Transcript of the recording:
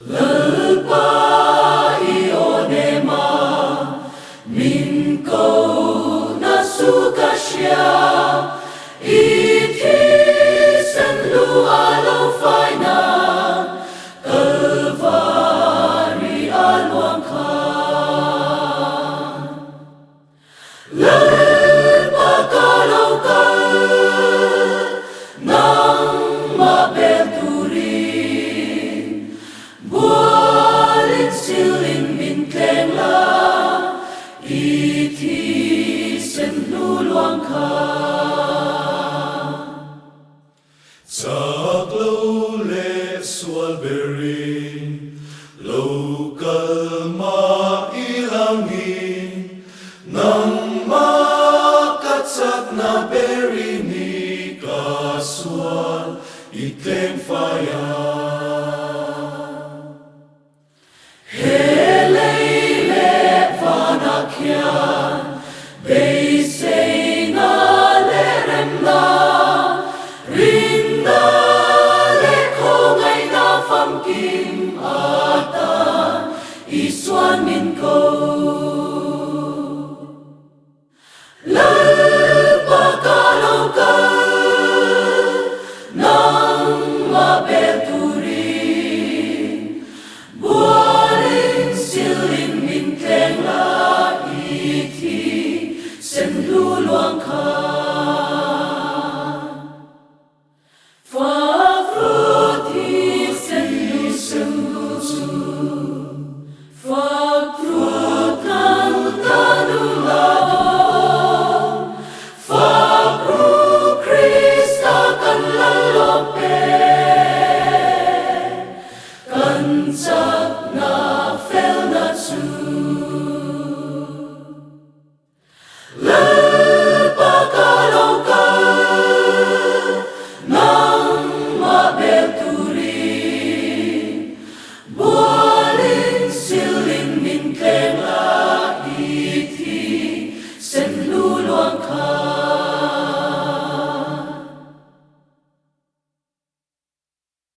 Lpa ionema min ko na sukasya itisen lu alo faina kalvari alwang ka Lpa kalau ka nang mabelturi Bualin silin min kleng la itisen luluang ka Sak lo le sual berin Lokal ma ilangin Nang makatsak na berin ni kasual itleng faya Vanakyan Beisei na lerem na Rinda leko ngay na famkim atan Iswan min ko